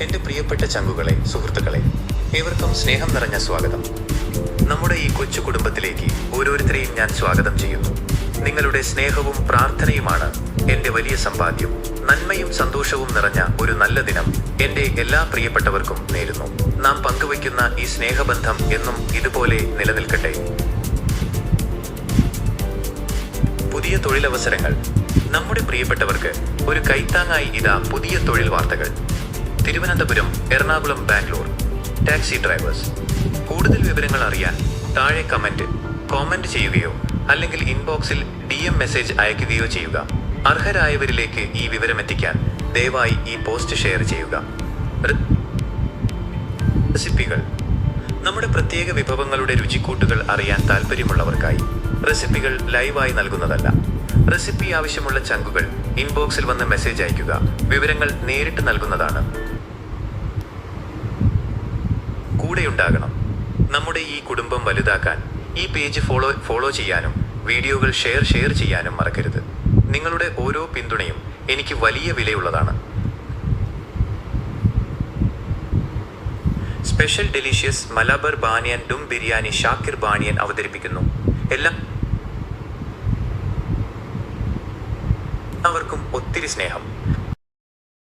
എൻ്റെ പ്രിയപ്പെട്ട ചങ്കുകളെ, സുഹൃത്തുക്കളെ, ഏവർക്കും സ്നേഹം നിറഞ്ഞ സ്വാഗതം. നമ്മുടെ ഈ കൊച്ചു കുടുംബത്തിലേക്ക് ഓരോരുത്തരെയും ഞാൻ സ്വാഗതം ചെയ്യുന്നു. നിങ്ങളുടെ സ്നേഹവും പ്രാർത്ഥനയുമാണ് എൻ്റെ വലിയ സമ്പാദ്യം. നന്മയും സന്തോഷവും നിറഞ്ഞ ഒരു നല്ല ദിനം എൻ്റെ എല്ലാ പ്രിയപ്പെട്ടവർക്കും നേരുന്നു. നാം പങ്കുവയ്ക്കുന്ന ഈ സ്നേഹബന്ധം എന്നും ഇതുപോലെ നിലനിൽക്കട്ടെ. പുതിയ തൊഴിലവസരങ്ങൾ. നമ്മുടെ പ്രിയപ്പെട്ടവർക്ക് ഒരു കൈത്താങ്ങായി ഇതാ പുതിയ തൊഴിൽ വാർത്തകൾ. Thiruvananthapuram, Ernakulam, Bangalore taxi drivers. കൂടുതൽ വിവരങ്ങൾ അറിയാൻ താഴെ കോമന്റ് ചെയ്യുകയോ അല്ലെങ്കിൽ ഇൻബോക്സിൽ DM മെസ്സേജ് അയയ്ക്കുകയോ ചെയ്യുക. അർഹരായവരിലേക്ക് ഈ വിവരം എത്തിക്കാൻ ദയവായി ഈ പോസ്റ്റ് ഷെയർ ചെയ്യുക. റെസിപ്പികൾ. നമ്മുടെ പ്രത്യേക വിഭവങ്ങളുടെ രുചിക്കൂട്ടുകൾ അറിയാൻ താല്പര്യമുള്ളവർക്കായി റെസിപ്പികൾ ലൈവായി നൽകുന്നതല്ല. റെസിപ്പി ആവശ്യമുള്ള ചങ്കുകൾ ഇൻബോക്സിൽ വന്ന് മെസ്സേജ് അയയ്ക്കുക. വിവരങ്ങൾ നേരിട്ട് നൽകുന്നതാണ്. കൂടെയുണ്ടാകണം. നമ്മുടെ ഈ കുടുംബം വലുതാക്കാൻ ഈ പേജ് ഫോളോ ചെയ്യാനും വീഡിയോകൾ ഷെയർ ചെയ്യാനും മറക്കരുത്. നിങ്ങളുടെ ഓരോ പിന്തുണയും എനിക്ക് വലിയ വിലയുള്ളതാണ്. സ്പെഷ്യൽ ഡെലീഷ്യസ് മലബാർ ബാനിയൻ ഡും ബിരിയാണി ഷാക്കിർ ബാനിയൻ അവതരിപ്പിക്കുന്നു. എല്ലാവർക്കും ഒത്തിരി സ്നേഹം.